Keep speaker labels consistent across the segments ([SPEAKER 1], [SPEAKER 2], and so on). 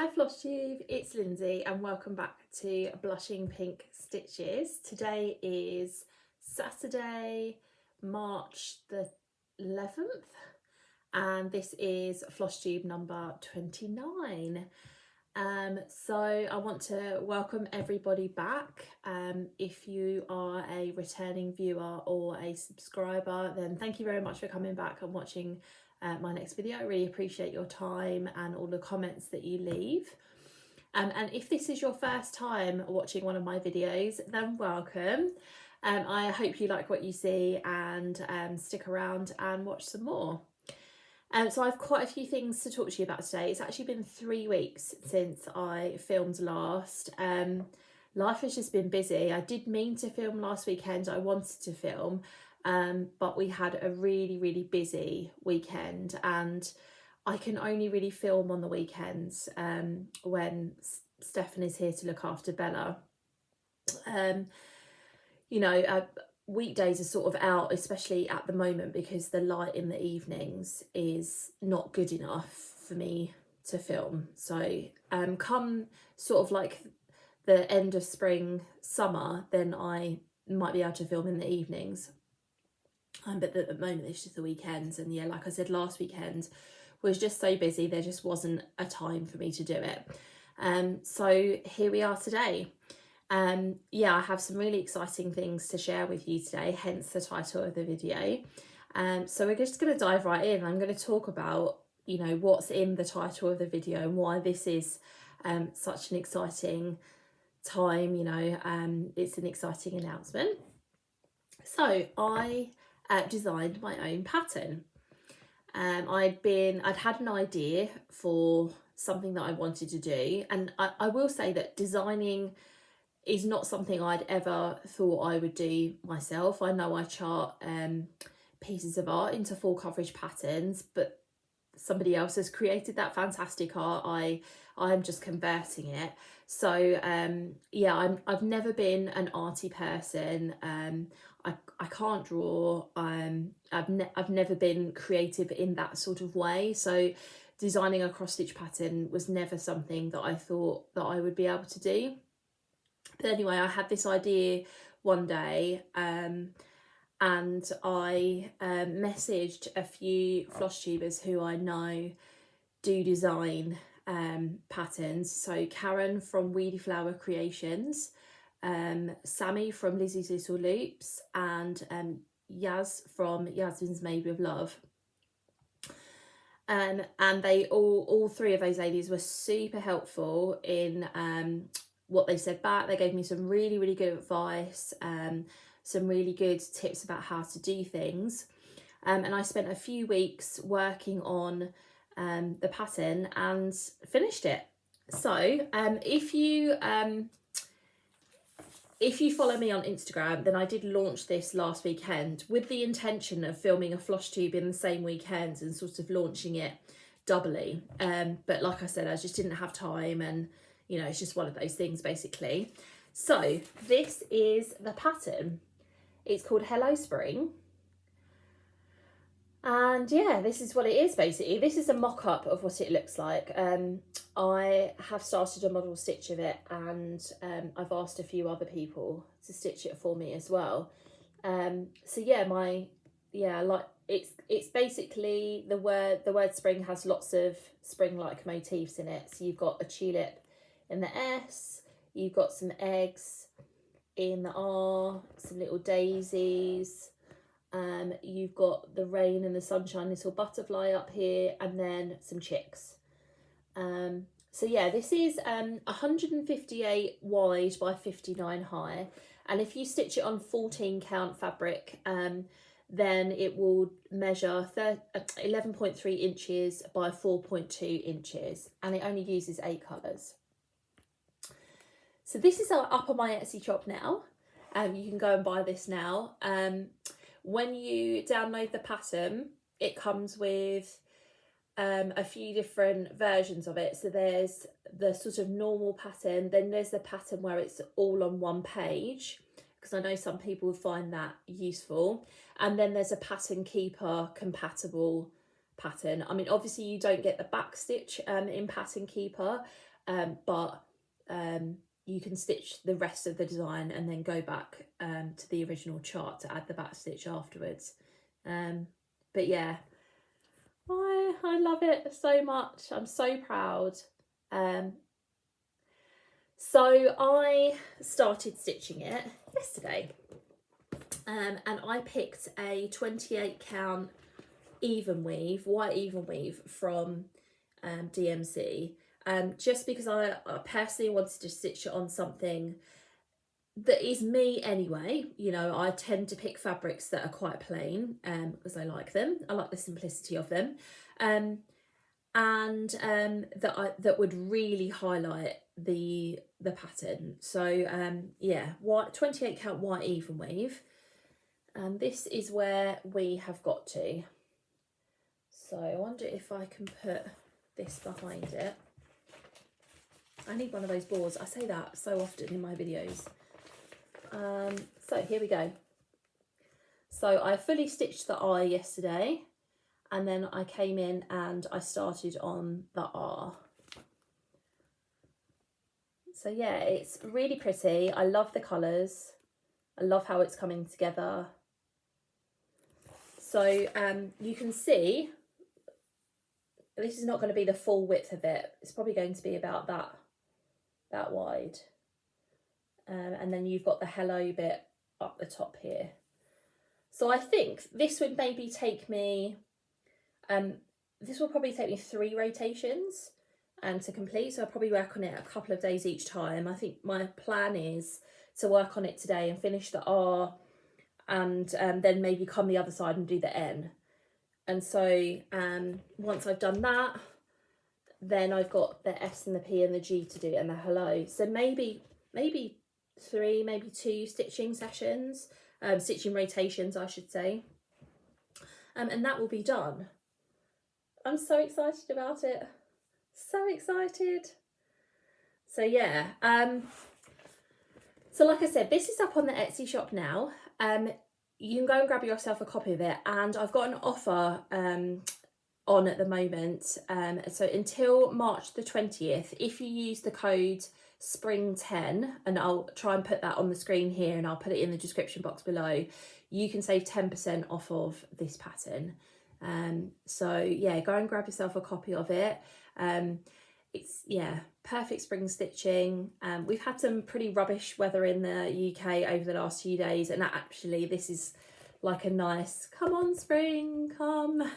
[SPEAKER 1] Hi Flosstube, it's Lindsay and welcome back to Blushing Pink Stitches. Today is Saturday, March the 11th, and this is Flosstube number 29. So I want to welcome everybody back. If you are a returning viewer or a subscriber, then thank you very much for coming back and watching my next video. I really appreciate your time and all the comments that you leave. And if this is your first time watching one of my videos, then welcome. I hope you like what you see and stick around and watch some more. So I've quite a few things to talk to you about today. It's actually been 3 weeks since I filmed last. Life has just been busy. I did mean to film last weekend. I wanted to film, but we had a really busy weekend, and I can only really film on the weekends when Stefan is here to look after Bella. Weekdays are sort of out, especially at the moment, because the light in the evenings is not good enough for me to film. So come sort of like the end of spring, summer, then I might be able to film in the evenings. But at the moment it's just the weekends, and yeah, like I said, last weekend was just so busy, there just wasn't a time for me to do it. So here we are today. I have some really exciting things to share with you today, hence the title of the video. So we're just going to dive right in. I'm going to talk about, what's in the title of the video and why this is such an exciting time. It's an exciting announcement. So I designed my own pattern. I'd had an idea for something that I wanted to do, and I will say that designing is not something I'd ever thought I would do myself. I know I chart pieces of art into full coverage patterns, but somebody else has created that fantastic art. I'm just converting it. So I've never been an arty person. I can't draw. I've never been creative in that sort of way. So designing a cross stitch pattern was never something that I thought that I would be able to do. But anyway, I had this idea one day, and I messaged a few Flosstubers who I know do design patterns. So Karen from Weedy Flower Creations, Sami from Lizzie's Little Loops, and Yaz from Yasmin's Made with Love. And they all three of those ladies were super helpful in what they said back. They gave me some really good advice, some really good tips about how to do things, and I spent a few weeks working on the pattern and finished it. So if you follow me on Instagram, then I did launch this last weekend with the intention of filming a Flosstube in the same weekend and sort of launching it doubly, but like I said, I just didn't have time, and it's just one of those things basically. So this is the pattern. It's called Hello Spring. And yeah, this is what it is basically. This is a mock-up of what it looks like. I have started a model stitch of it, and I've asked a few other people to stitch it for me as well. So yeah, it's basically the word spring has lots of spring-like motifs in it. So you've got a tulip in the S, you've got some eggs in the R, some little daisies, you've got the rain and the sunshine little butterfly up here, and then some chicks. So yeah, this is 158 wide by 59 high, and if you stitch it on 14 count fabric, then it will measure 11.3 inches by 4.2 inches, and it only uses 8 colours. So this is up on my Etsy shop now. You can go and buy this now. When you download the pattern, it comes with a few different versions of it. So there's the sort of normal pattern, then there's the pattern where it's all on one page, because I know some people find that useful, and then there's a pattern keeper compatible pattern. I mean, obviously you don't get the back stitch in pattern keeper, but you can stitch the rest of the design and then go back to the original chart to add the back stitch afterwards. But yeah, I love it so much. I'm so proud. So I started stitching it yesterday, and I picked a 28 count even weave, white even weave from DMC, just because I personally wanted to stitch it on something that is me anyway. You know, I tend to pick fabrics that are quite plain because I like them. I like the simplicity of them, and that would really highlight the pattern. So yeah, white 28 count white even weave, and this is where we have got to. So I wonder if I can put this behind it. I need one of those boards. I say that so often in my videos. So here we go. So I fully stitched the I yesterday, and then I came in and I started on the R. So yeah, it's really pretty. I love the colours. I love how it's coming together. So you can see this is not going to be the full width of it. It's probably going to be about that wide. And then you've got the hello bit up the top here. So I think this would maybe take me, this will probably take me 3 rotations to complete. So I'll probably work on it a couple of days each time. I think my plan is to work on it today and finish the R, and then maybe come the other side and do the N. And so once I've done that, then I've got the S and the P and the G to do, and the hello. So maybe 3, maybe 2 stitching sessions, stitching rotations, I should say. And that will be done. I'm so excited about it. So excited. So yeah. So like I said, this is up on the Etsy shop now. You can go and grab yourself a copy of it, and I've got an offer on at the moment. So until March the 20th, if you use the code SPRING10, and I'll try and put that on the screen here and I'll put it in the description box below, you can save 10% off of this pattern. So yeah, go and grab yourself a copy of it. It's, yeah, perfect spring stitching. We've had some pretty rubbish weather in the UK over the last few days, and actually this is like a nice come on spring come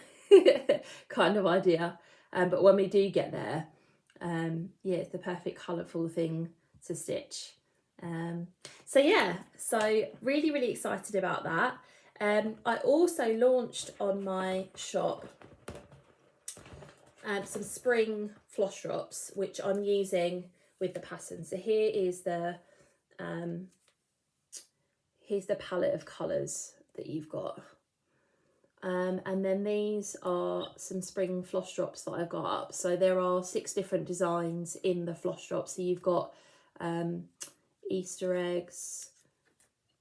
[SPEAKER 1] kind of idea. But when we do get there, yeah, it's the perfect colourful thing to stitch. So yeah, so really excited about that. I also launched on my shop some spring floss drops, which I'm using with the pattern. So here is here's the palette of colours that you've got. And then these are some spring floss drops that I've got up. So there are 6 different designs in the floss drop. So you've got Easter eggs,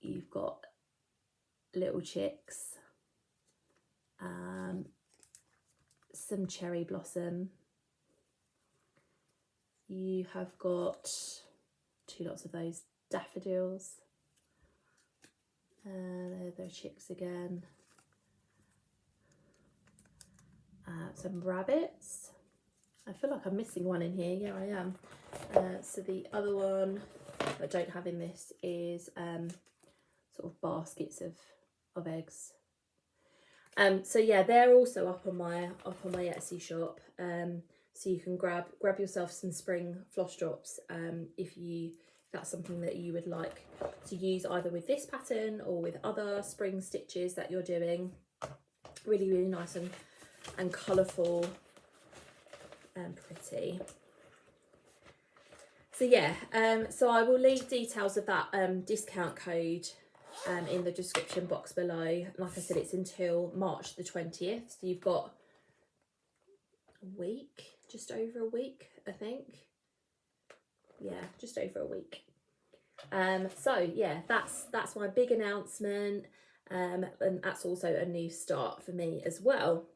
[SPEAKER 1] you've got little chicks, some cherry blossom, you have got 2 lots of those daffodils, they're chicks again, some rabbits. I feel like I'm missing one in here. Yeah, I am. So the other one I don't have in this is sort of baskets of eggs. So yeah, they're also up on my Etsy shop. So you can grab yourself some spring floss drops if that's something that you would like to use either with this pattern or with other spring stitches that you're doing. Really nice and colourful and pretty. So yeah, so I will leave details of that discount code in the description box below. Like I said, it's until March the 20th, so you've got a week, just over a week, I think. Yeah, just over a week. So yeah, that's my big announcement, and that's also a new start for me as well.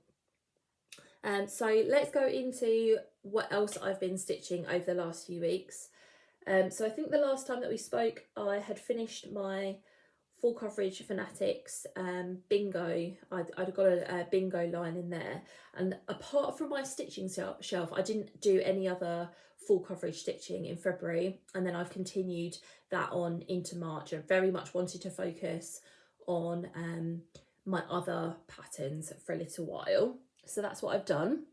[SPEAKER 1] So let's go into what else I've been stitching over the last few weeks. So I think the last time that we spoke, I had finished my full coverage Fanatics bingo. I'd got a bingo line in there, and apart from my stitching shelf, I didn't do any other full coverage stitching in February, and then I've continued that on into March. I very much wanted to focus on my other patterns for a little while, so that's what I've done.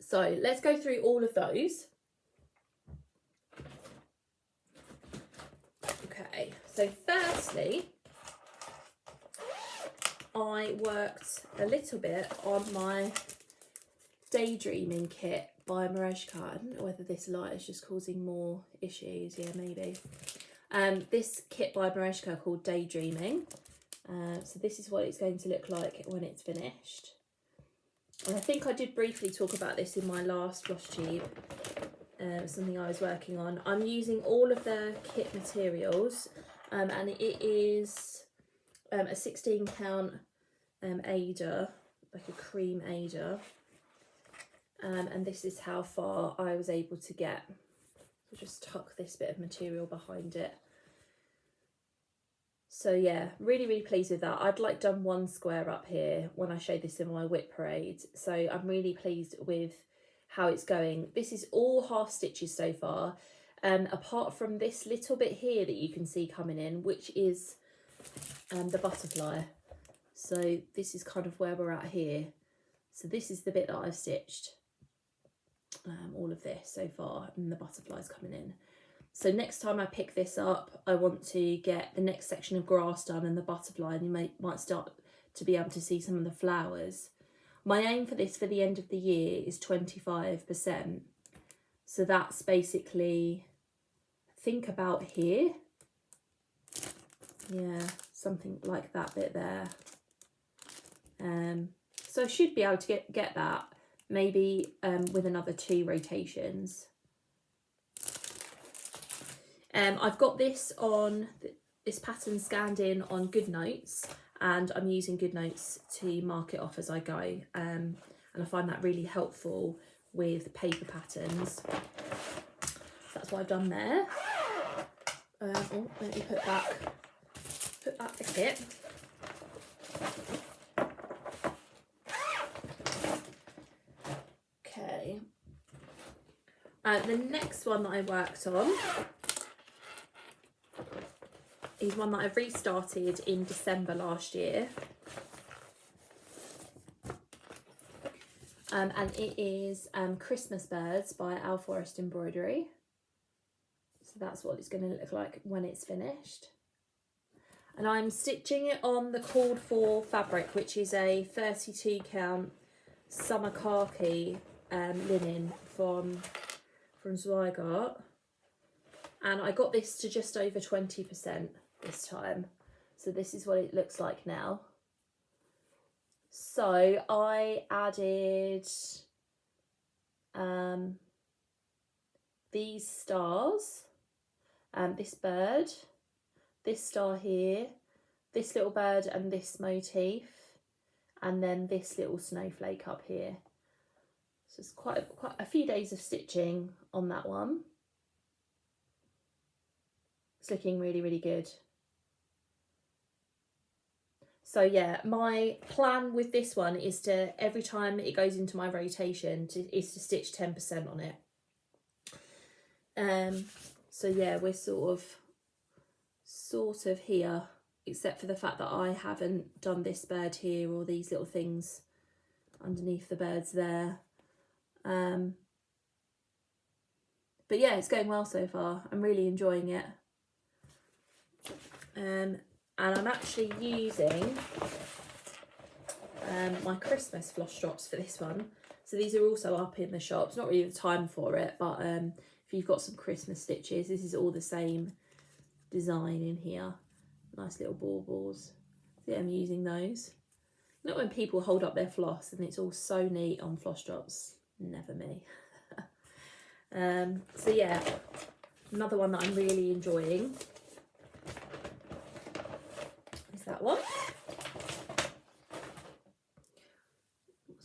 [SPEAKER 1] So let's go through all of those. Okay, so firstly, I worked a little bit on my Daydreaming kit by Mareshka. I don't know whether this light is just causing more issues. Yeah, maybe. This kit by Mareshka called Daydreaming. So this is what it's going to look like when it's finished. And I think I did briefly talk about this in my last Flosstube, something I was working on. I'm using all of the kit materials, and it is a 16 count Ada, like a cream Ada, and this is how far I was able to get. I'll just tuck this bit of material behind it. So yeah, really pleased with that. I'd like done one square up here when I showed this in my whip parade, so I'm really pleased with how it's going. This is all half stitches so far, apart from this little bit here that you can see coming in, which is the butterfly. So this is kind of where we're at here. So this is the bit that I've stitched, all of this so far, and the butterfly's coming in. So next time I pick this up, I want to get the next section of grass done and the butterfly, and you might start to be able to see some of the flowers. My aim for this for the end of the year is 25%. So that's basically, think about here. Yeah, something like that bit there. So I should be able to get that maybe with another 2 rotations. I've got this on, this pattern scanned in on GoodNotes, and I'm using GoodNotes to mark it off as I go, and I find that really helpful with paper patterns. That's what I've done there. Oh, let me put back the kit. Okay. The next one that I worked on is one that I've restarted in December last year, and it is Christmas Birds by Al Forest Embroidery. So that's what it's going to look like when it's finished, and I'm stitching it on the called for fabric, which is a 32 count summer khaki linen from Zweigart, and I got this to just over 20% this time. So this is what it looks like now. So I added these stars, this bird, this star here, this little bird and this motif, and then this little snowflake up here. So it's quite a few days of stitching on that one. It's looking really good. So yeah, my plan with this one is to, every time it goes into my rotation, is to stitch 10% on it. So yeah, we're sort of here, except for the fact that I haven't done this bird here or these little things underneath the birds there. But yeah, it's going well so far. I'm really enjoying it. And I'm actually using my Christmas floss drops for this one. So these are also up in the shops. Not really the time for it, but if you've got some Christmas stitches, this is all the same design in here. Nice little baubles. So yeah, I'm using those. Not when people hold up their floss and it's all so neat on floss drops. Never me. So yeah, another one that I'm really enjoying is that one.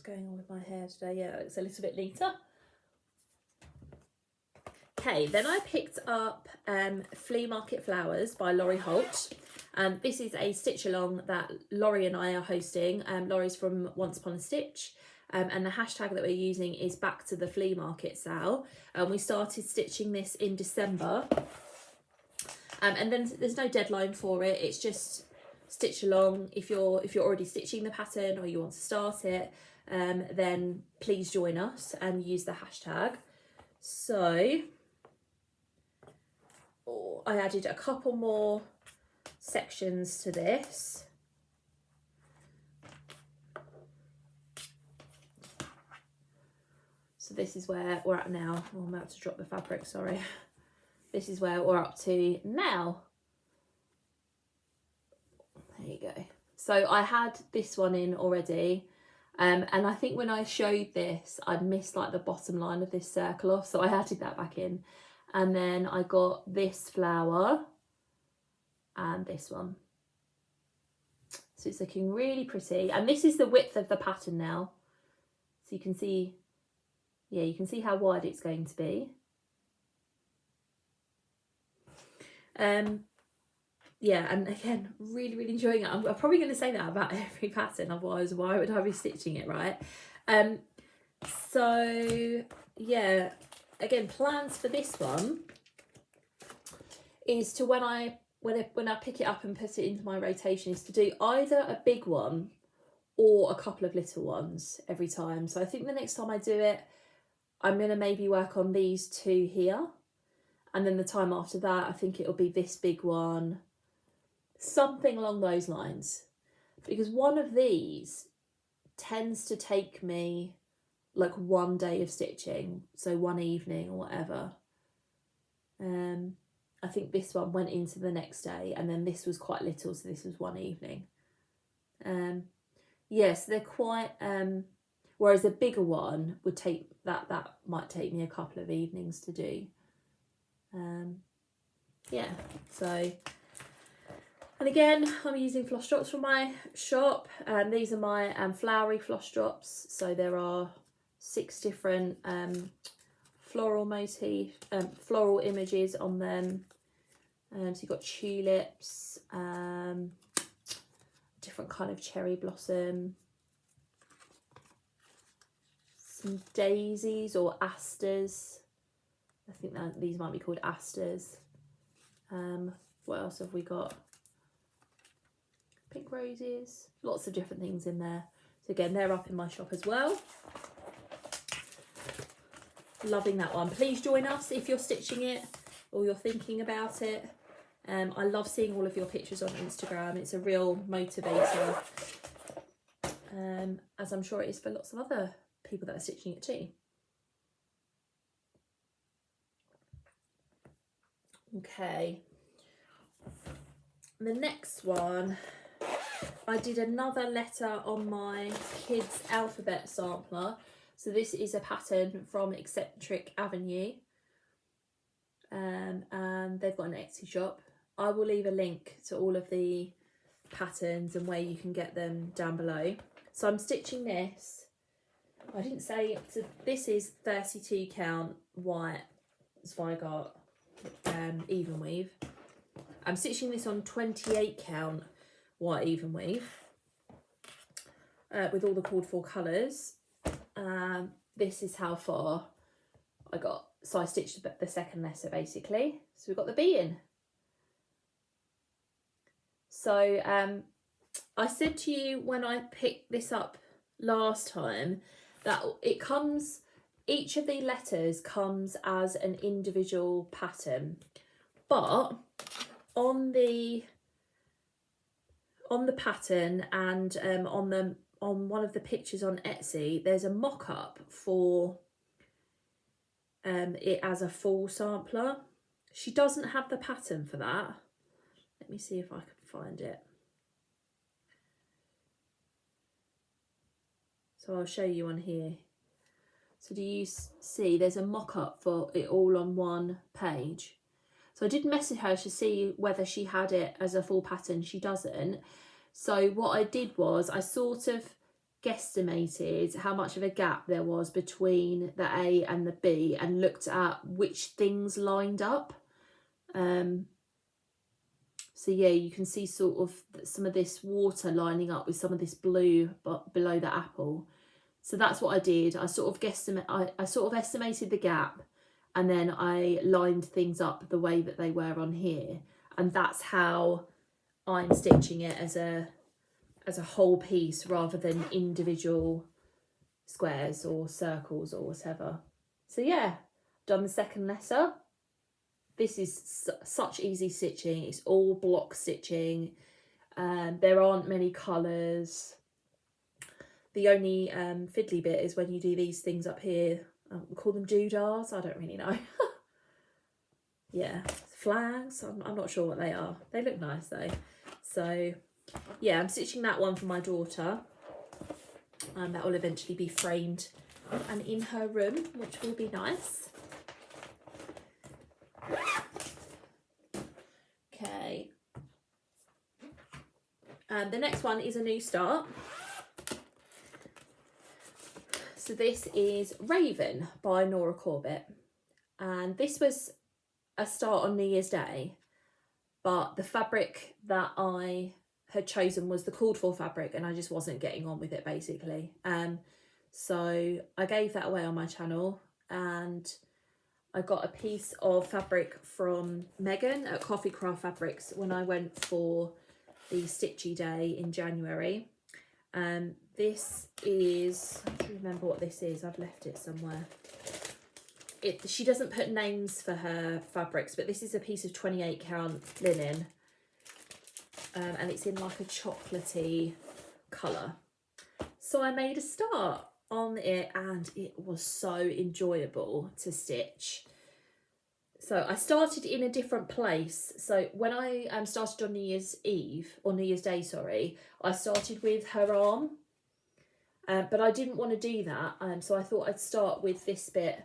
[SPEAKER 1] what's going on with my hair today. Yeah, it's a little bit neater. Okay, then I picked up Flea Market Flowers by Laurie Holt. This is a stitch along that Laurie and I are hosting. Laurie's from Once Upon a Stitch. And the hashtag that we're using is back to the flea market sale. We started stitching this in December. And then there's no deadline for it. It's just stitch along. If you're already stitching the pattern or you want to start it, then please join us and use the hashtag. So I added a couple more sections to this. So this is where we're at now. Oh, I'm about to drop the fabric, sorry. This is where we're up to now. There you go. So I had this one in already. And I think when I showed this, I'd missed like the bottom line of this circle off. So I added that back in. And then I got this flower and this one. So it's looking really pretty. And this is the width of the pattern now. So you can see, yeah, you can see how wide it's going to be. Yeah, and again, really enjoying it. I'm probably going to say that about every pattern, otherwise why would I be stitching it, right? So yeah, again, plans for this one is to when I pick it up and put it into my rotation is to do either a big one or a couple of little ones every time. So I think the next time I do it, I'm going to maybe work on these two here. And then the time after that, I think it'll be this big one, something along those lines. Because one of these tends to take me like one day of stitching, so one evening or whatever. I think this one went into the next day, and then this was quite little, so this was one evening. Yes, they're quite, whereas a bigger one would take, that might take me a couple of evenings to do. Yeah, so, and again, I'm using floss drops from my shop, and these are my flowery floss drops. So there are 6 different floral motif, floral images on them. So you've got tulips, different kind of cherry blossom, some daisies or asters. I think that these might be called asters. What else have we got? Pink roses, lots of different things in there. So again, they're up in my shop as well. Loving that one. Please join us if you're stitching it or you're thinking about it. I love seeing all of your pictures on Instagram. It's a real motivator, as I'm sure it is for lots of other people that are stitching it too. Okay, the next one, I did another letter on my kids alphabet sampler. So this is a pattern from Eccentric Avenue, and they've got an Etsy shop. I will leave a link to all of the patterns and where you can get them down below. So I'm stitching this, I didn't say, so this is 32 count white Zweigart even weave. I'm stitching this on 28 count white even weave with all the called for colours. This is how far I got. So I stitched the second letter basically. So we've got the B in. So I said to you when I picked this up last time that it comes, each of the letters comes as an individual pattern, but on the pattern and on one of the pictures on Etsy, there's a mock-up for it as a full sampler. She doesn't have the pattern for that. Let me see if I can find it. So I'll show you on here. So do you see there's a mock-up for it all on one page? So I did message her to see whether she had it as a full pattern. She doesn't. So what I did was I sort of guesstimated how much of a gap there was between the A and the B and looked at which things lined up. So yeah, you can see sort of some of this water lining up with some of this blue but below the apple. So that's what I did. I sort of I sort of estimated the gap, and then I lined things up the way that they were on here, and that's how I'm stitching it as a whole piece rather than individual squares or circles or whatever. So yeah, done the second letter. This is such easy stitching. It's all block stitching. There aren't many colours. The only fiddly bit is when you do these things up here. We call them doodahs. I don't really know. Yeah, flags. I'm not sure what they are. They look nice though. So yeah, I'm stitching that one for my daughter. That will eventually be framed and in her room, which will be nice. Okay. The next one is a new start. So this is Raven by Nora Corbett. And this was a start on New Year's Day, but the fabric that I had chosen was the called for fabric, and I just wasn't getting on with it basically. So I gave that away on my channel, and I got a piece of fabric from Megan at Coffee Craft Fabrics when I went for the Stitchy Day in January. This is, I don't remember what this is, I've left it somewhere. She doesn't put names for her fabrics, but this is a piece of 28 count linen, and it's in like a chocolatey colour. So I made a start on it, and it was so enjoyable to stitch. So I started in a different place. So when I started on New Year's Eve, or New Year's Day, sorry, I started with her arm, but I didn't want to do that. So I thought I'd start with this bit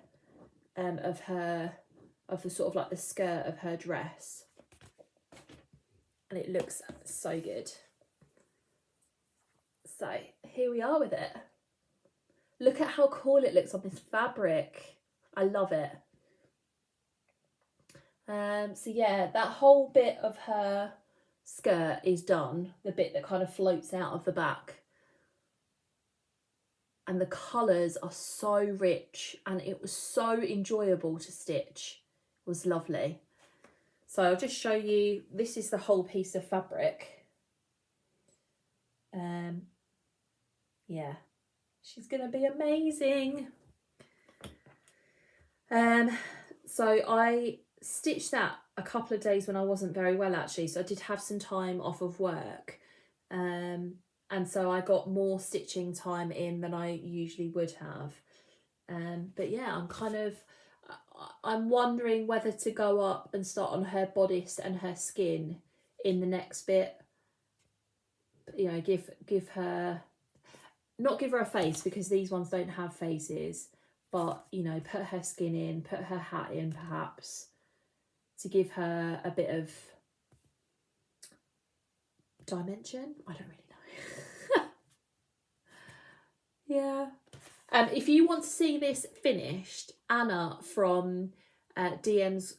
[SPEAKER 1] of the sort of like the skirt of her dress. And it looks so good. So here we are with it. Look at how cool it looks on this fabric. I love it. So yeah, that whole bit of her skirt is done, the bit that kind of floats out of the back. And the colours are so rich, and it was so enjoyable to stitch. It was lovely. So I'll just show you, this is the whole piece of fabric. Yeah, she's gonna be amazing. So I stitched that a couple of days when I wasn't very well actually, so I did have some time off of work, and so I got more stitching time in than I usually would have. But yeah, I'm wondering whether to go up and start on her bodice and her skin in the next bit. You know, give her, not give her a face, because these ones don't have faces, but you know, put her skin in, put her hat in perhaps, to give her a bit of dimension. I don't really know. Yeah. If you want to see this finished, Anna from DM's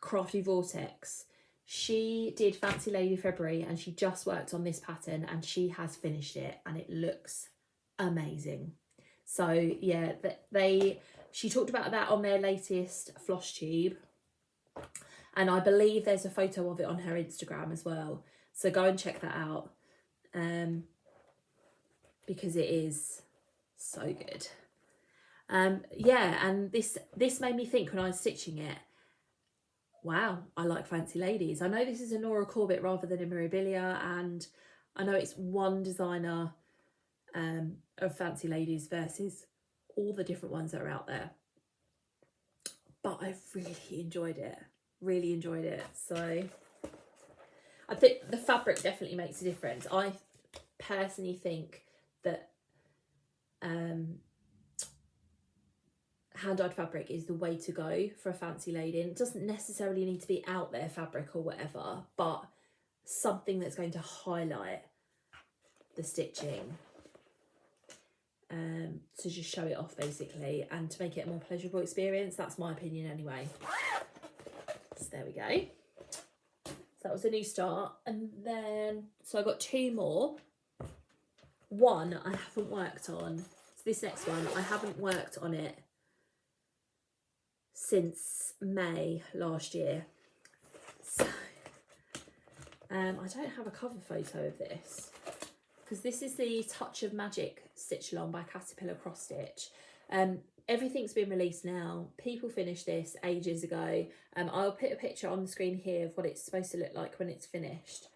[SPEAKER 1] Crafty Vortex, she did Fancy Lady February, and she just worked on this pattern, and she has finished it, and it looks amazing. So yeah, she talked about that on their latest Flosstube, and I believe there's a photo of it on her Instagram as well. So go and check that out, because it is so good. Yeah, and this made me think when I was stitching it, wow, I like Fancy Ladies. I know this is a Nora Corbett rather than a Mirabilia, and I know it's one designer of Fancy Ladies versus all the different ones that are out there. But I really enjoyed it. Really enjoyed it. So I think the fabric definitely makes a difference. I personally think that hand-dyed fabric is the way to go for a fancy lady, and it doesn't necessarily need to be out there fabric or whatever, but something that's going to highlight the stitching. to just show it off basically, and to make it a more pleasurable experience. That's my opinion anyway. So there we go. So that was a new start. And then, so I got 2 more. One I haven't worked on. So this next one, I haven't worked on it since May last year. So I don't have a cover photo of this, because this is the Touch of Magic stitch along by Caterpillar Cross Stitch. Everything's been released now. People finished this ages ago. I'll put a picture on the screen here of what it's supposed to look like when it's finished.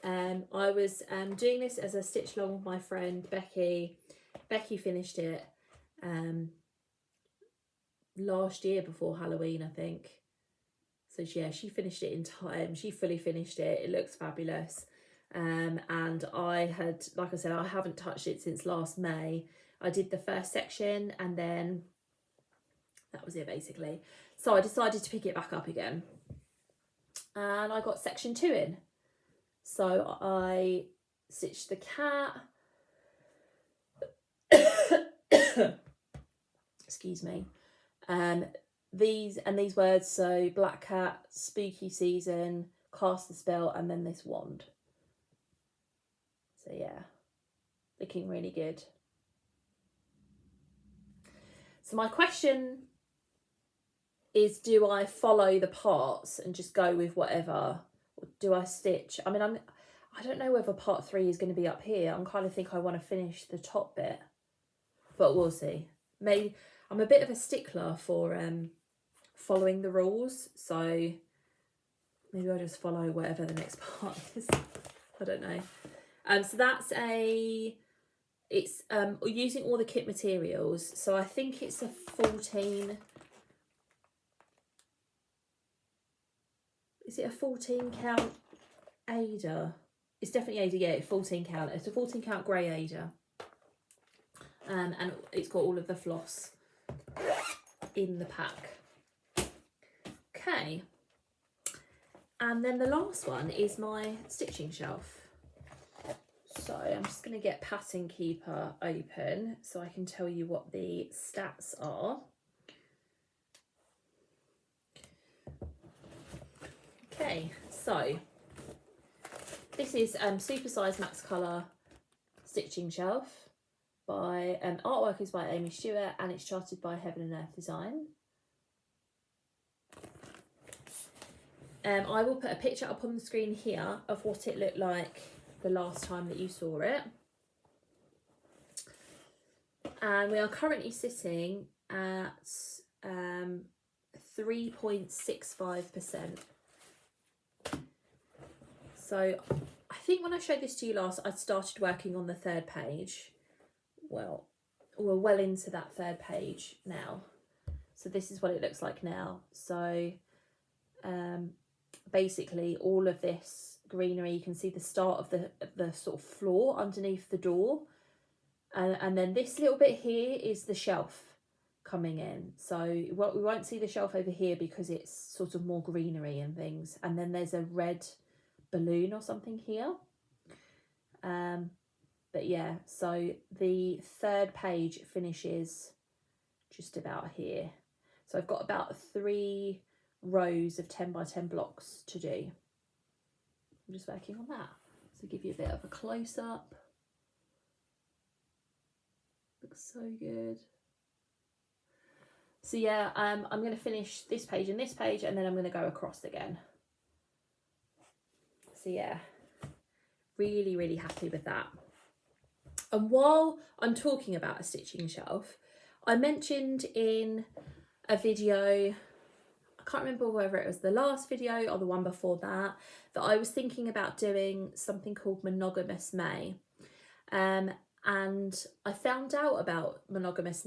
[SPEAKER 1] I was doing this as a stitch along with my friend Becky. Becky finished it last year before Halloween, I think. So yeah, she finished it in time. She fully finished it. It looks fabulous. And I had, like I said, I haven't touched it since last May. I did the first section and then that was it basically. So I decided to pick it back up again. And I got section 2 in. So I stitched the cat. Excuse me. These words, so black cat, spooky season, cast the spell, and then this wand. So yeah, looking really good. So my question is, do I follow the parts and just go with whatever? Or do I stitch? I mean, I don't know whether part 3 is going to be up here. I'm kind of think I want to finish the top bit, but we'll see. Maybe I'm a bit of a stickler for following the rules, so maybe I'll just follow whatever the next part is. I don't know. So that's it's using all the kit materials. So I think it's a 14. Is it a 14 count Ada? It's definitely Ada, yeah, 14 count. It's a 14 count grey Ada. And it's got all of the floss in the pack. Okay. And then the last one is my stitching shelf. So I'm just going to get Pattern Keeper open so I can tell you what the stats are. Okay, so this is Super Size Max Colour Stitching Shelf by artwork is by Amy Stewart and it's charted by Heaven and Earth Design. I will put a picture up on the screen here of what it looked like the last time that you saw it. And we are currently sitting at 3.65%. So I think when I showed this to you last, I'd started working on the 3rd page. Well, we're well into that 3rd page now. So this is what it looks like now. So basically all of this greenery, you can see the start of the sort of floor underneath the door. And then this little bit here is the shelf coming in. So we won't see the shelf over here because it's sort of more greenery and things. And then there's a red balloon or something here. But yeah, so the 3rd page finishes just about here. So I've got about 3 rows of 10 by 10 blocks to do. I'm just working on that. So give you a bit of a close up. Looks so good. So yeah, I'm going to finish this page and this page, and then I'm going to go across again. So yeah, really, really happy with that. And while I'm talking about a stitching shelf, I mentioned in a video, I can't remember whether it was the last video or the one before that, that I was thinking about doing something called Monogamous May. And I found out about Monogamous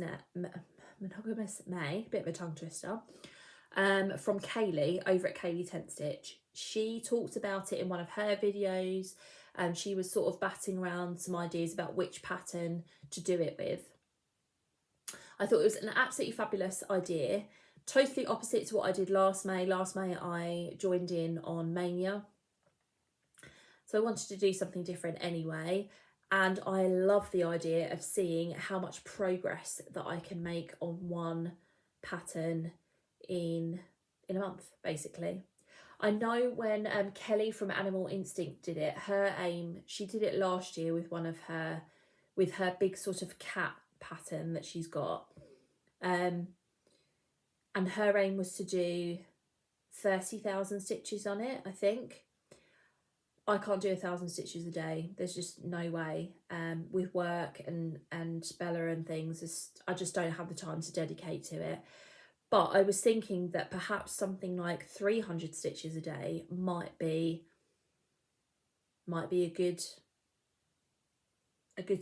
[SPEAKER 1] May, bit of a tongue twister, from Kayli over at Kayli Tent Stitch. She talked about it in one of her videos, and she was sort of batting around some ideas about which pattern to do it with. I thought it was an absolutely fabulous idea, totally opposite to what I did last May. Last May I joined in on Mania, so I wanted to do something different anyway. And I love the idea of seeing how much progress that I can make on one pattern in a month, basically. I know when Kelly from Animal Instinct did it, her aim, she did it last year with one of her, with her big sort of cat pattern that she's got. And her aim was to do 30,000 stitches on it, I think. I can't do 1,000 stitches a day. There's just no way. With work and Bella and things, I just don't have the time to dedicate to it. But I was thinking that perhaps something like 300 stitches a day might be a good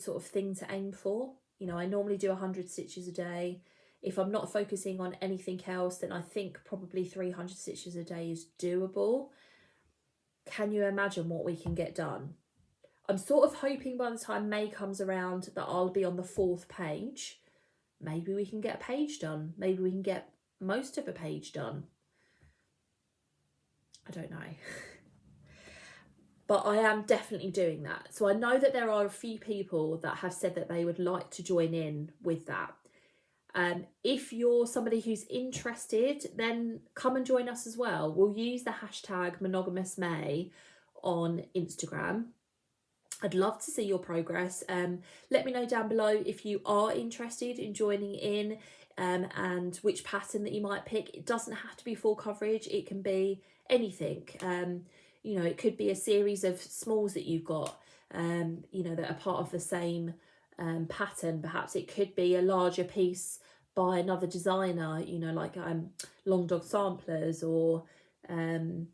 [SPEAKER 1] sort of thing to aim for. You know, I normally do 100 stitches a day. If I'm not focusing on anything else, then I think probably 300 stitches a day is doable. Can you imagine what we can get done? I'm sort of hoping by the time May comes around that I'll be on the 4th page. Maybe we can get a page done. Maybe we can get most of a page done. I don't know. But I am definitely doing that. So I know that there are a few people that have said that they would like to join in with that. If you're somebody who's interested, then come and join us as well. We'll use the hashtag Monogamous May on Instagram. I'd love to see your progress. Let me know down below if you are interested in joining in, and which pattern that you might pick. It doesn't have to be full coverage. It can be anything. You know, it could be a series of smalls that you've got, you know, that are part of the same pattern. Perhaps it could be a larger piece by another designer, you know, like Long Dog Samplers, or you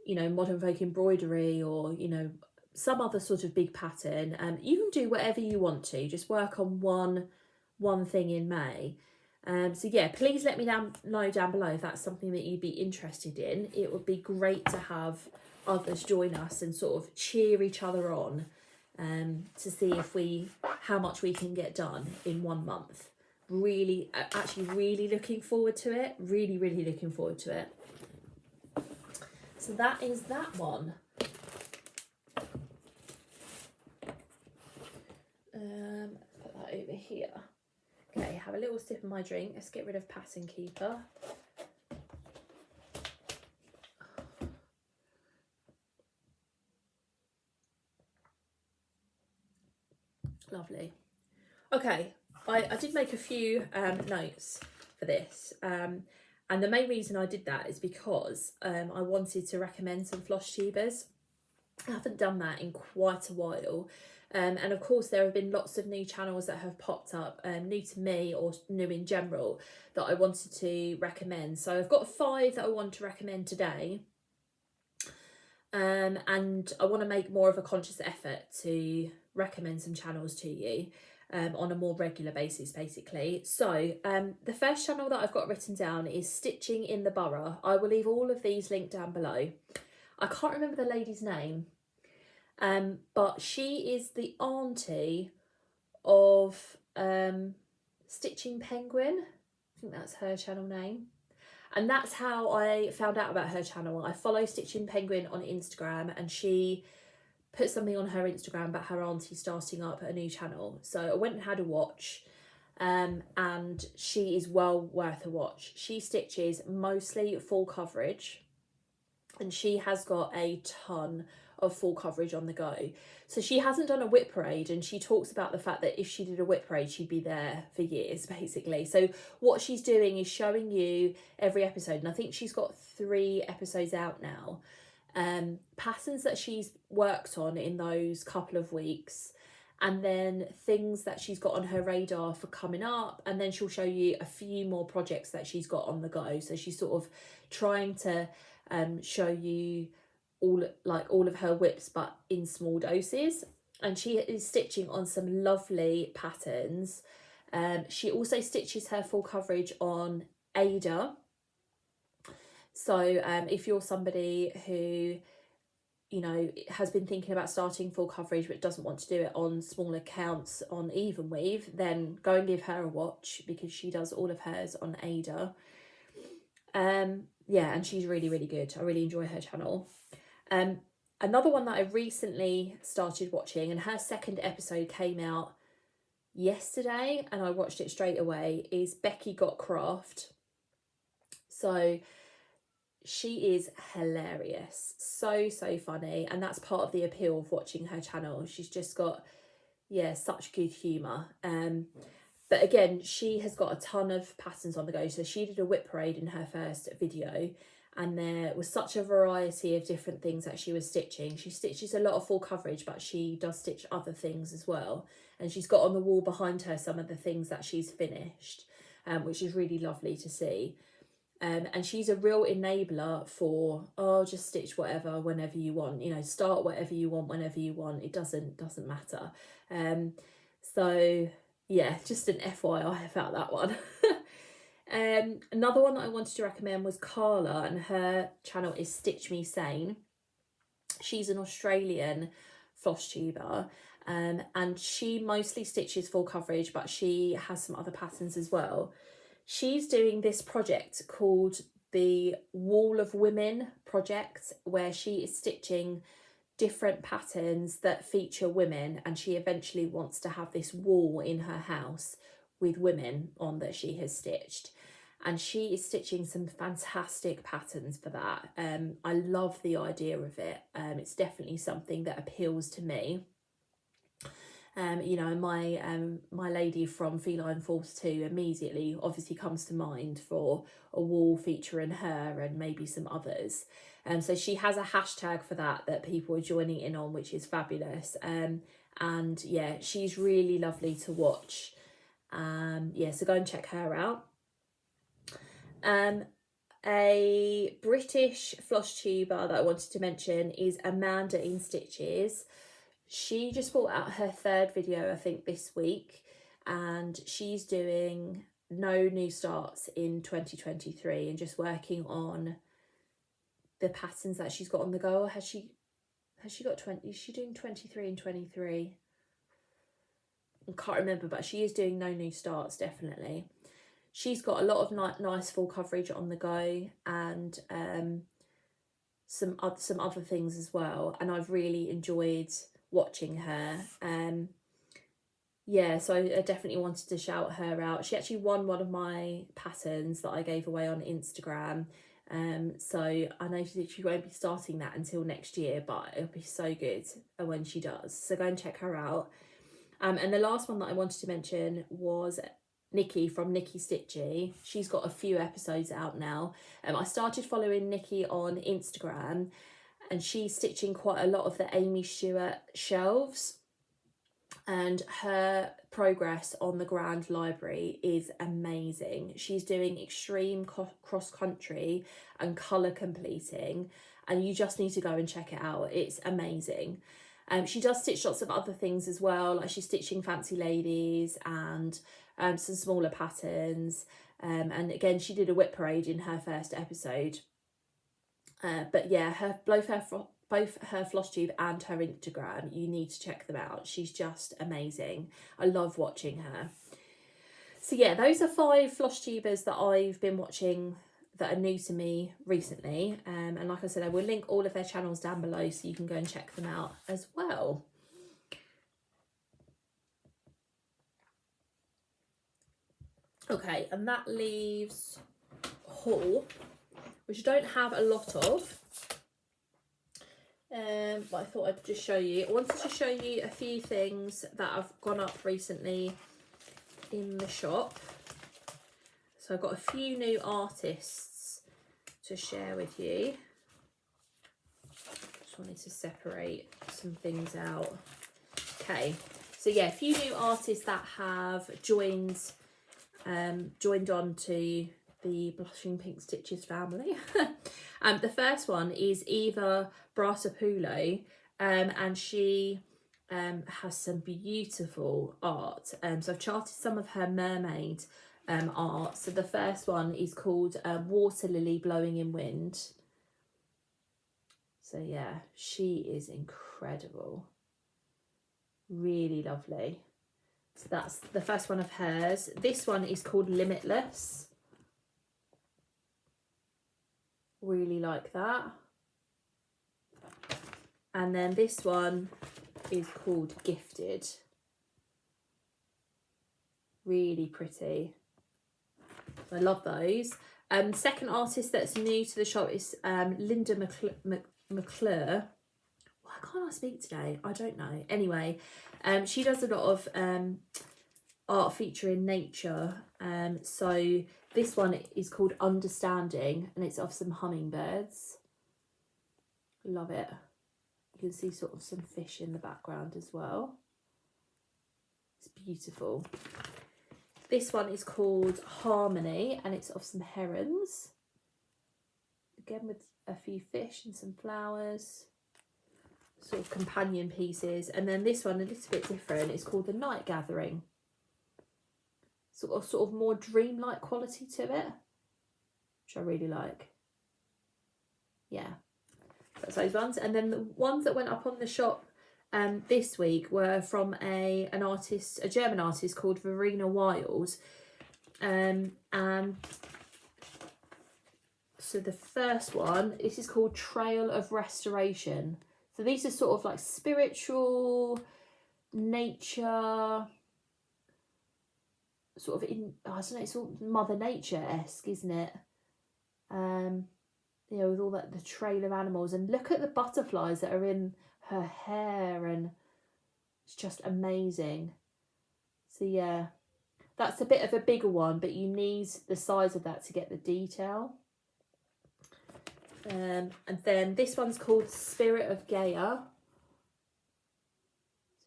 [SPEAKER 1] know, Modern Folk Embroidery, or you know, some other sort of big pattern. You can do whatever you want to, just work on one thing in May. So yeah, please let me know down below if that's something that you'd be interested in. It would be great to have others join us and sort of cheer each other on, to see how much we can get done in 1 month. Really, actually really looking forward to it. Really looking forward to it. So that is that one. Put that over here. Okay, have a little sip of my drink. Let's get rid of Pattern Keeper. Lovely. Okay, I did make a few notes for this. And the main reason I did that is because I wanted to recommend some Flosstubers. I haven't done that in quite a while. And of course, there have been lots of new channels that have popped up, new to me or new in general, that I wanted to recommend. So I've got 5 that I want to recommend today. And I want to make more of a conscious effort to recommend some channels to you on a more regular basis, basically. So the first channel that I've got written down is Stitching in the Borough. I will leave all of these linked down below. I can't remember the lady's name, but she is the auntie of Stitching Penguin. I think that's her channel name. And that's how I found out about her channel. I follow Stitching Penguin on Instagram, and she put something on her Instagram about her auntie starting up a new channel. So I went and had a watch, and she is well worth a watch. She stitches mostly full coverage, and she has got a ton of full coverage on the go. So she hasn't done a whip parade, and she talks about the fact that if she did a whip parade, she'd be there for years, basically. So what she's doing is showing you every episode, and I think she's got 3 episodes out now, patterns that she's worked on in those couple of weeks, and then things that she's got on her radar for coming up, and then she'll show you a few more projects that she's got on the go. So she's sort of trying to show you all of her whips, but in small doses. And she is stitching on some lovely patterns. She also stitches her full coverage on Ada. So if you're somebody who, you know, has been thinking about starting full coverage but doesn't want to do it on smaller counts on even weave, then go and give her a watch, because she does all of hers on Ada. Yeah, and she's really good. I really enjoy her channel. Another one that I recently started watching, and her second episode came out yesterday and I watched it straight away, is Becky Got Craft. So she is hilarious, so funny, and that's part of the appeal of watching her channel. She's just got, yeah, such good humour. But again, she has got a ton of patterns on the go. So she did a whip parade in her first video, and there was such a variety of different things that she was stitching. She stitches a lot of full coverage, but she does stitch other things as well. And she's got on the wall behind her some of the things that she's finished, which is really lovely to see. And she's a real enabler for, oh, just stitch whatever whenever you want, you know, start whatever you want whenever you want. It doesn't matter. So yeah, just an FYI about that one. Another one that I wanted to recommend was Karla, and her channel is Stitch Me Sane. She's an Australian Flosstuber, and she mostly stitches full coverage, but she has some other patterns as well. She's doing this project called the Wall of Women project, where she is stitching different patterns that feature women, and she eventually wants to have this wall in her house with women on that she has stitched, and she is stitching some fantastic patterns for that. I love the idea of it. It's definitely something that appeals to me. You know, my lady from Feline Force 2 immediately obviously comes to mind for a wall featuring her and maybe some others. So she has a hashtag for that people are joining in on, which is fabulous. And yeah, she's really lovely to watch. Yeah, so go and check her out. A British Flosstuber that I wanted to mention is Amanda in Stitches. She just brought out her third video, I think, this week, and she's doing no new starts in 2023 and just working on the patterns that she's got on the go. Or has she got 20? Is she doing 23 and 23? I can't remember, but she is doing no new starts, definitely. She's got a lot of nice full coverage on the go, and some other things as well, and I've really enjoyed watching her. Yeah, so I definitely wanted to shout her out. She actually won one of my patterns that I gave away on Instagram. So I know she won't be starting that until next year, but it'll be so good when she does. So go and check her out. And the last one that I wanted to mention was Nikki from Nikki Stitchy. She's got a few episodes out now. I started following Nikki on Instagram, and she's stitching quite a lot of the Amy Stewart shelves, and her progress on the Grand Library is amazing. She's doing extreme cross country and colour completing, and you just need to go and check it out. It's amazing. She does stitch lots of other things as well, like she's stitching Fancy Ladies and some smaller patterns, and again she did a whip parade in her first episode. But yeah, both her Flosstube and her Instagram, you need to check them out. She's just amazing. I love watching her. So yeah, those are 5 Flosstubers that I've been watching that are new to me recently. And like I said, I will link all of their channels down below so you can go and check them out as well. Okay, and that leaves haul, which I don't have a lot of. But I thought I'd just show you. I wanted to show you a few things that have gone up recently in the shop. So I've got a few new artists to share with you. Just wanted to separate some things out. Okay, so yeah, a few new artists that have joined on to the Blushing Pink Stitches family. The first one is Eva Bratapulo, and she has some beautiful art. So I've charted some of her mermaid art. So the first one is called Water Lily Blowing in Wind. So yeah, she is incredible. Really lovely. So that's the first one of hers. This one is called Limitless. Really like that. And then this one is called Gifted. Really pretty. I love those. Second artist that's new to the shop is Linda McClure. Why can't I speak today? I don't know. Anyway, she does a lot of art featuring nature. So this one is called Understanding, and it's of some hummingbirds. Love it. You can see sort of some fish in the background as well. It's beautiful. This one is called Harmony, and it's of some herons. Again with a few fish and some flowers. Sort of companion pieces. And then this one, a little bit different, it's called The Night Gathering. Sort of more dreamlike quality to it, which I really like. Yeah, that's those ones. And then the ones that went up on the shop this week were from a German artist called Verena Wild. And so the first one, this is called Trail of Restoration. So these are sort of like spiritual, nature, sort of I don't know, it's sort of Mother Nature-esque, isn't it? You know, with all that, the trail of animals, and look at the butterflies that are in her hair, and it's just amazing. So yeah, that's a bit of a bigger one, but you need the size of that to get the detail. And then this one's called Spirit of Gaia.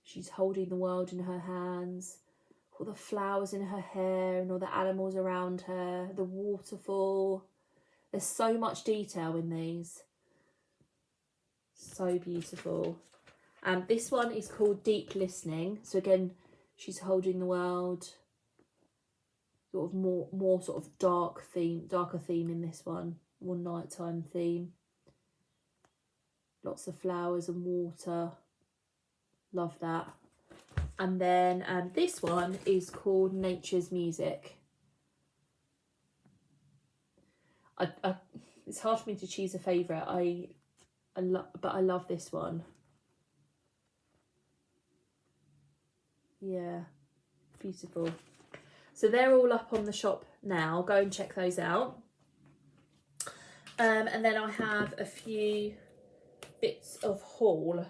[SPEAKER 1] She's holding the world in her hands, all the flowers in her hair and all the animals around her, the waterfall. There's so much detail in these. So beautiful. This one is called Deep Listening. So again, she's holding the world. Sort of more sort of darker theme in this one. More nighttime theme. Lots of flowers and water. Love that. And then this one is called Nature's Music. It's hard for me to choose a favourite. But I love this one. Yeah, beautiful. So they're all up on the shop now. Go and check those out. And then I have a few bits of haul.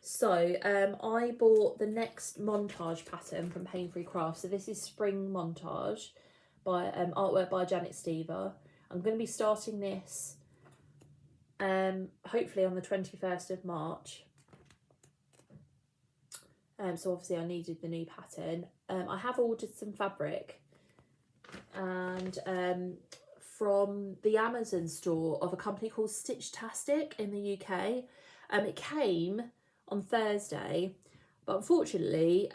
[SPEAKER 1] So I bought the next montage pattern from Pain Free Crafts. So this is Spring Montage by artwork by Janet Stever. I'm going to be starting this hopefully on the 21st of March. So obviously I needed the new pattern. I have ordered some fabric, and from the Amazon store of a company called Stitchtastic in the UK. It came on Thursday, but unfortunately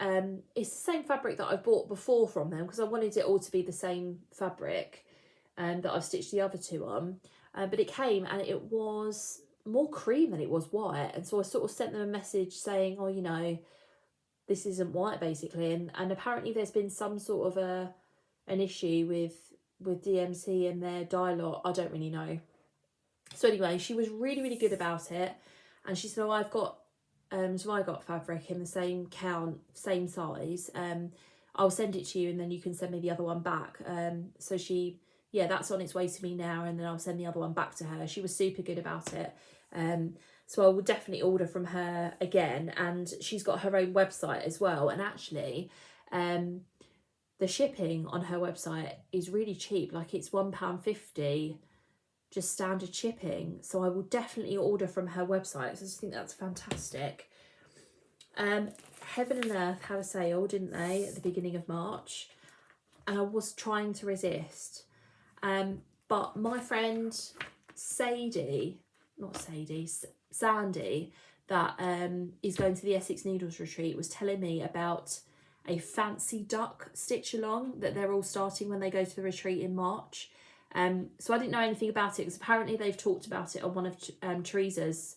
[SPEAKER 1] it's the same fabric that I bought before from them, because I wanted it all to be the same fabric that I've stitched the other two on. But it came and it was more cream than it was white, and so I sort of sent them a message saying, oh, you know, this isn't white basically, and apparently there's been some sort of an issue with DMC and their dye lot. I don't really know. So anyway, she was really good about it, and she said, oh, I've got so I got fabric in the same count, same size. I'll send it to you, and then you can send me the other one back. So yeah, that's on its way to me now, and then I'll send the other one back to her. She was super good about it. So I will definitely order from her again, and she's got her own website as well. And actually, the shipping on her website is really cheap. Like, it's £1.50, just standard shipping. So I will definitely order from her website. So I just think that's fantastic. Heaven and Earth had a sale, didn't they, at the beginning of March? And I was trying to resist. But my friend Sandy, that is going to the Essex Needles retreat, was telling me about a fancy duck stitch along that they're all starting when they go to the retreat in March. So I didn't know anything about it, because apparently they've talked about it on one of Teresa's,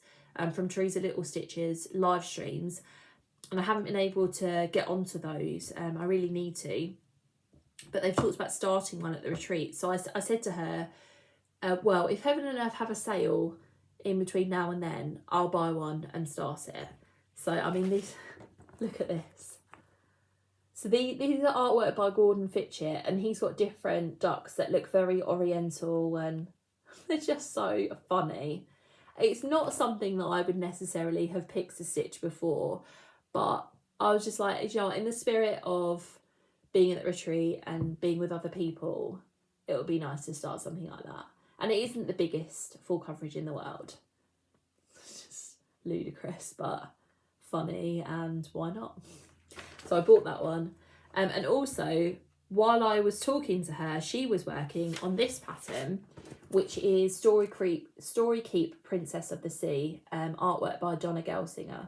[SPEAKER 1] from Teresa Little Stitches live streams, and I haven't been able to get onto those. I really need to, but they've talked about starting one at the retreat. So I said to her, well, if Heaven and Earth have a sale in between now and then, I'll buy one and start it. So, I mean, these, look at this. So these are artwork by Gordon Fitchett, and he's got different ducks that look very oriental, and they're just so funny. It's not something that I would necessarily have picked to stitch before, but I was just like, you know, in the spirit of being at the retreat and being with other people, it would be nice to start something like that. And it isn't the biggest full coverage in the world. It's just ludicrous, but funny, and why not? So I bought that one. And also, while I was talking to her, she was working on this pattern, which is Story Keep Princess of the Sea, artwork by Donna Gelsinger.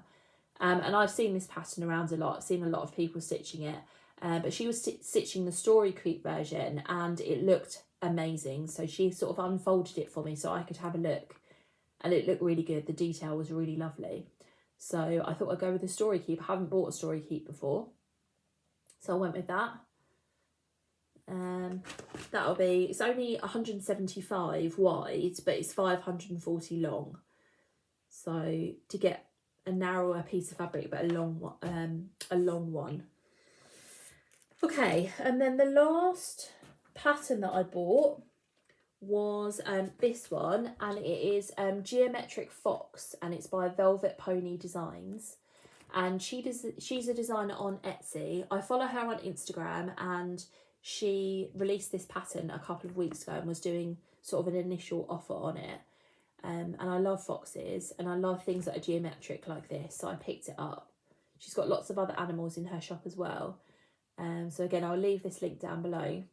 [SPEAKER 1] And I've seen this pattern around a lot. I've seen a lot of people stitching it. But she was stitching the Story Keep version, and it looked amazing. So she sort of unfolded it for me so I could have a look. And it looked really good. The detail was really lovely. So I thought I'd go with the Story Keep. I haven't bought a Story Keep before, so I went with that. That'll be, it's only 175 wide, but it's 540 long. So to get a narrower piece of fabric, but a long one. Okay, and then the last pattern that I bought was this one, and it is Geometric Fox, and it's by Velvet Pony Designs, and she's a designer on Etsy. I follow her on Instagram, and she released this pattern a couple of weeks ago and was doing sort of an initial offer on it. And I love foxes, and I love things that are geometric like this, so I picked it up. She's got lots of other animals in her shop as well. So again, I'll leave this link down below.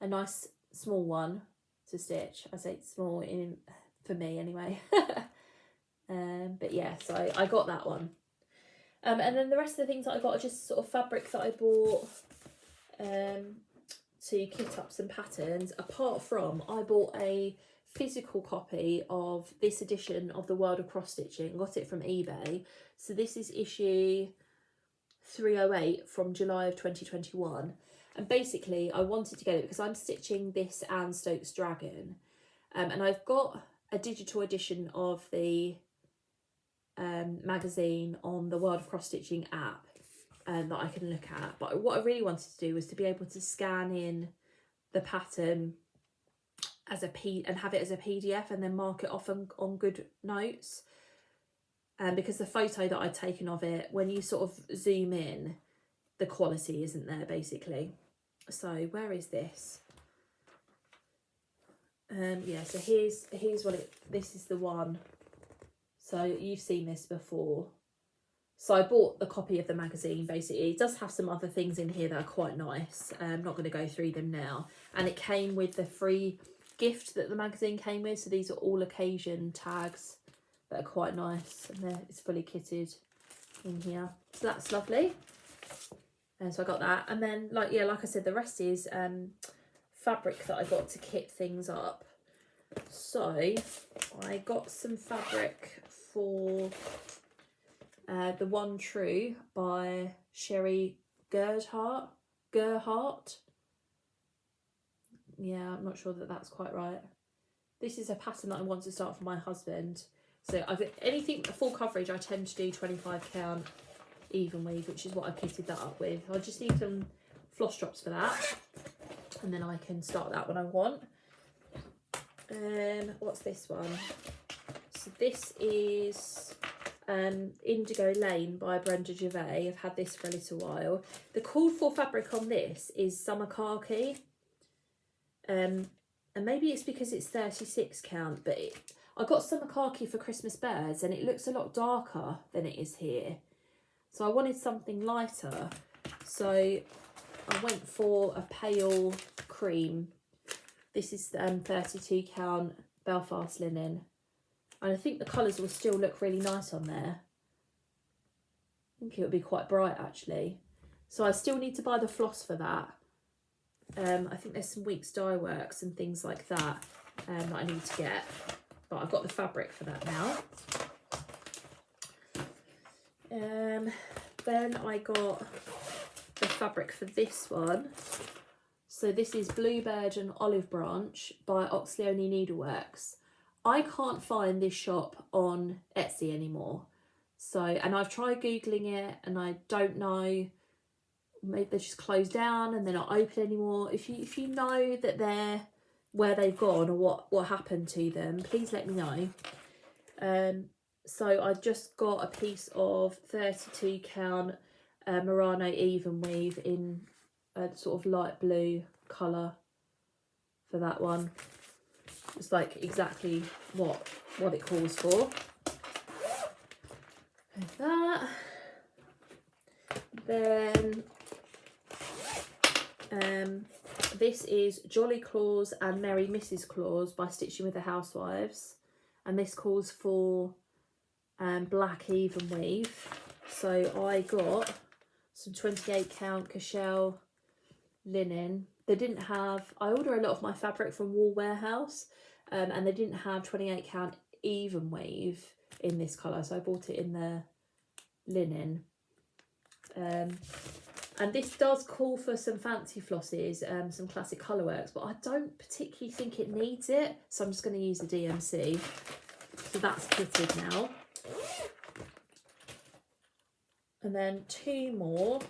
[SPEAKER 1] A nice small one to stitch. I say small for me anyway. But yeah, so I got that one. And then the rest of the things that I got are just sort of fabric that I bought to kit up some patterns. Apart from, I bought a physical copy of this edition of the World of Cross Stitching. Got it from eBay. So this is issue 308 from July of 2021. And basically I wanted to get it because I'm stitching this and Stokes Dragon. And I've got a digital edition of the magazine on the World of Cross Stitching app that I can look at. But what I really wanted to do was to be able to scan in the pattern as and have it as a PDF and then mark it off on Good Notes. Because the photo that I'd taken of it, when you sort of zoom in, the quality isn't there basically. So where is this? Yeah, so here's what this is the one. So you've seen this before. So I bought the copy of the magazine basically. It does have some other things in here that are quite nice. I'm not going to go through them now. And it came with the free gift that the magazine came with. So these are all occasion tags that are quite nice, and it's fully kitted in here, so that's lovely. And so I got that, and then like I said, the rest is fabric that I got to kit things up. So I got some fabric for the One True by Sherry Gerhardt. Yeah, I'm not sure that that's quite right. This is a pattern that I want to start for my husband. So anything full coverage, I tend to do 25 count even weave, which is what I kitted that up with. I just need some floss drops for that, and then I can start that when I want. What's this one? So this is Indigo Lane by Brenda Gervais. I've had this for a little while. The called for fabric on this is summer khaki. And maybe it's because it's 36 count, but I got summer khaki for Christmas birds and it looks a lot darker than it is here. So I wanted something lighter. So I went for a pale cream. This is 32 count Belfast linen. And I think the colours will still look really nice on there. I think it would be quite bright actually. So I still need to buy the floss for that. I think there's some Weeks Dye Works and things like that that I need to get. But I've got the fabric for that now. Then I got the fabric for this one. So this is Bluebird and Olive Branch by OxLeony Needleworks. I can't find this shop on Etsy anymore. So, and I've tried Googling it and I don't know, maybe they're just closed down and they're not open anymore. If you know that they're where they've gone or what happened to them, please let me know. So I just got a piece of 32 count Murano even weave in a sort of light blue colour for that one. It's like exactly what it calls for. Like that. Then this is Jolly Claus and Merry Mrs. Claus by Stitching with the Housewives, and this calls for black even weave. So I got some 28 count Cashel linen. They didn't have, I order a lot of my fabric from Wool Warehouse, and they didn't have 28 count even weave in this colour, so I bought it in the linen. And this does call for some fancy flosses, some classic colourworks, but I don't particularly think it needs it, so I'm just going to use the DMC. So that's kitted now. And then two more.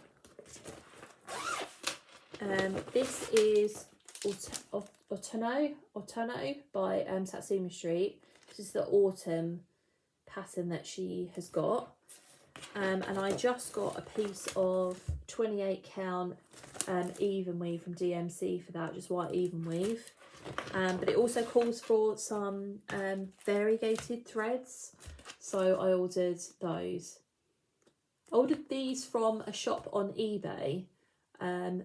[SPEAKER 1] This is Autunno by Satsuma Street. This is the autumn pattern that she has got. And I just got a piece of 28 count even weave from DMC for that, just white even weave. But it also calls for some variegated threads, so I ordered those. I ordered these from a shop on eBay,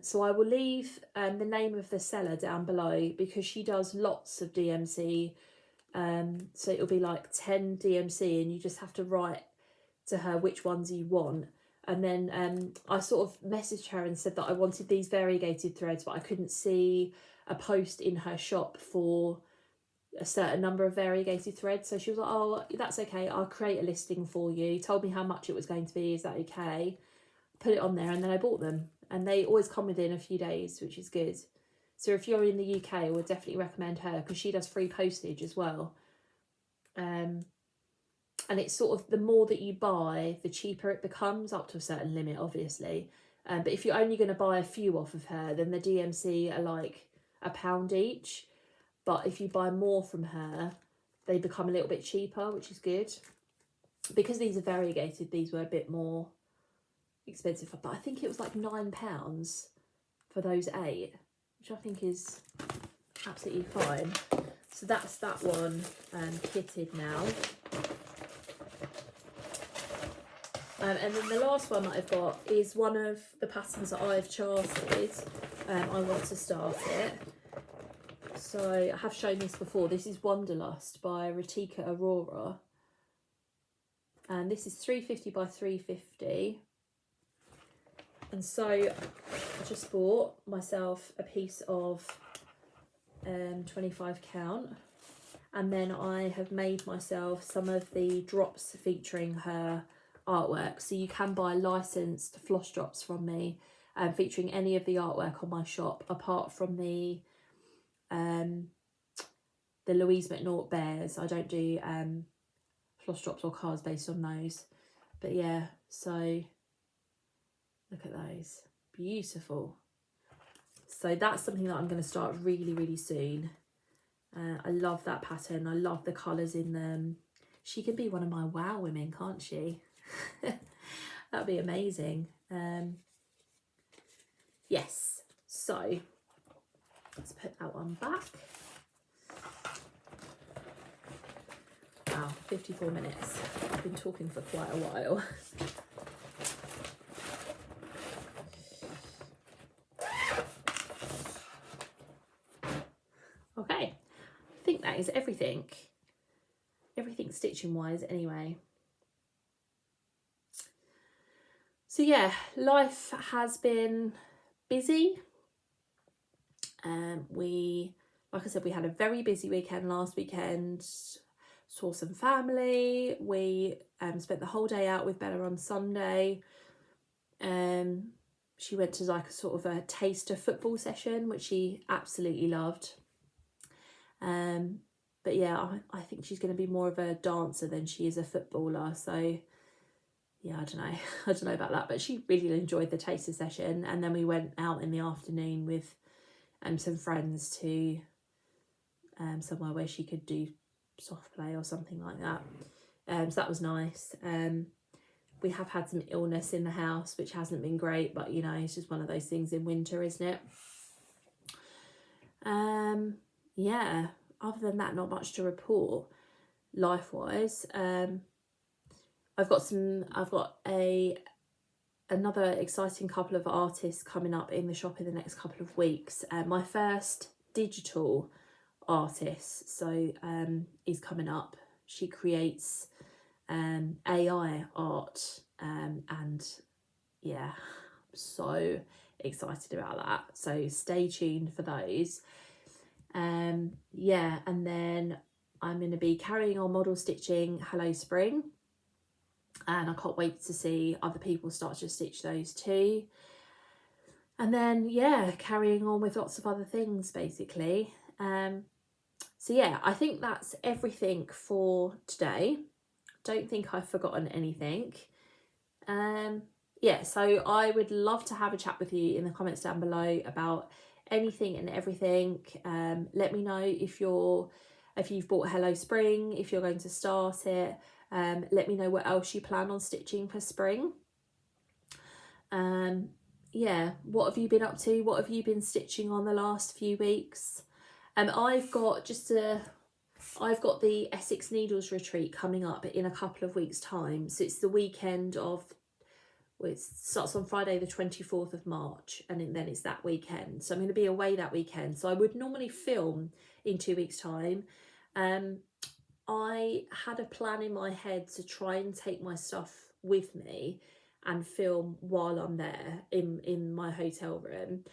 [SPEAKER 1] so I will leave the name of the seller down below because she does lots of DMC, so it'll be like 10 DMC and you just have to write to her which ones you want. And then I sort of messaged her and said that I wanted these variegated threads, but I couldn't see a post in her shop for a certain number of variegated threads. So she was like, oh, that's okay, I'll create a listing for you. Told me how much it was going to be, is that okay? Put it on there, and then I bought them. And they always come within a few days, which is good. So if you're in the UK, I would definitely recommend her because she does free postage as well. And it's sort of, the more that you buy, the cheaper it becomes, up to a certain limit, obviously. But if you're only going to buy a few off of her, then the DMC are like £1 each. But if you buy more from her, they become a little bit cheaper, which is good. Because these are variegated, these were a bit more expensive. But I think it was like £9 for those 8, which I think is absolutely fine. So that's that one kitted now. And then the last one that I've got is one of the patterns that I've charted. I want to start it. So I have shown this before. This is Wanderlust by Ritika Aurora. And this is 350 by 350. And so I just bought myself a piece of 25 count. And then I have made myself some of the drops featuring her artwork, so you can buy licensed floss drops from me featuring any of the artwork on my shop apart from the Louise McNaught bears. I don't do floss drops or cards based on those, but yeah, so look at those, beautiful. So that's something that I'm going to start really soon. I love that pattern, I love the colours in them. She can be one of my wow women, can't she? That'd be amazing. Yes, so let's put that one back. Wow, 54 minutes. I've been talking for quite a while. Okay, I think that is everything stitching wise anyway. So yeah, life has been busy. Like I said, we had a very busy weekend last weekend. Saw some family. We spent the whole day out with Bella on Sunday. She went to like a sort of a taster football session, which she absolutely loved. but yeah, I think she's going to be more of a dancer than she is a footballer. So yeah, I don't know. I don't know about that, but she really enjoyed the taster session. And then we went out in the afternoon with some friends to somewhere where she could do soft play or something like that. So that was nice. We have had some illness in the house, which hasn't been great, but you know, it's just one of those things in winter, isn't it? Yeah, other than that, not much to report life-wise. I've got another exciting couple of artists coming up in the shop in the next couple of weeks. My first digital artist, so is coming up. She creates AI art, and yeah, I'm so excited about that. So stay tuned for those. Yeah, and then I'm going to be carrying on model stitching Hello Spring, and I can't wait to see other people start to stitch those too. And then yeah, carrying on with lots of other things basically. So yeah, I think that's everything for today. Don't think I've forgotten anything. Yeah, so I would love to have a chat with you in the comments down below about anything and everything. Let me know if you've bought Hello Spring, if you're going to start it. Let me know what else you plan on stitching for spring. Yeah, what have you been up to? What have you been stitching on the last few weeks? I've got the Essex Needles retreat coming up in a couple of weeks' time. So it's the weekend of, well, it starts on Friday the 24th of March, and then it's that weekend. So I'm going to be away that weekend. So I would normally film in 2 weeks' time. I had a plan in my head to try and take my stuff with me and film while I'm there in my hotel room.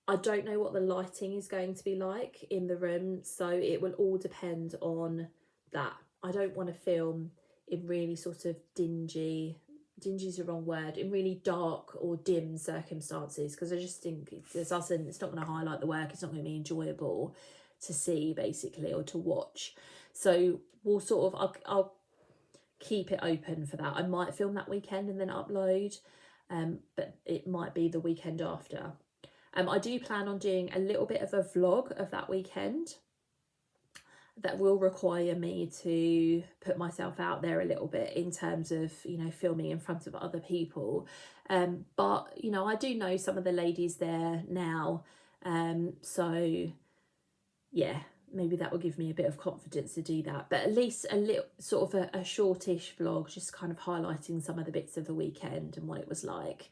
[SPEAKER 1] I don't know what the lighting is going to be like in the room, so it will all depend on that. I don't want to film in really sort of dingy is the wrong word, in really dark or dim circumstances, because I just think it's not going to highlight the work, it's not going to be enjoyable to see basically or to watch. So we'll sort of, I'll keep it open for that. I might film that weekend and then upload, but it might be the weekend after. I do plan on doing a little bit of a vlog of that weekend. That will require me to put myself out there a little bit in terms of, you know, filming in front of other people. But, you know, I do know some of the ladies there now. So, yeah, maybe that will give me a bit of confidence to do that. But at least a little sort of a shortish vlog, just kind of highlighting some of the bits of the weekend and what it was like.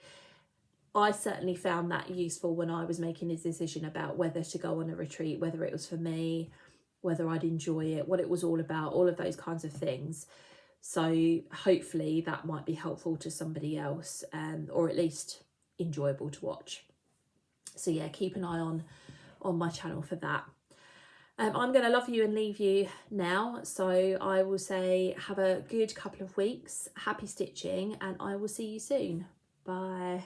[SPEAKER 1] I certainly found that useful when I was making this decision about whether to go on a retreat, whether it was for me, whether I'd enjoy it, what it was all about, all of those kinds of things. So hopefully that might be helpful to somebody else, or at least enjoyable to watch. So yeah, keep an eye on my channel for that. I'm going to love you and leave you now. So I will say have a good couple of weeks, happy stitching, and I will see you soon. Bye.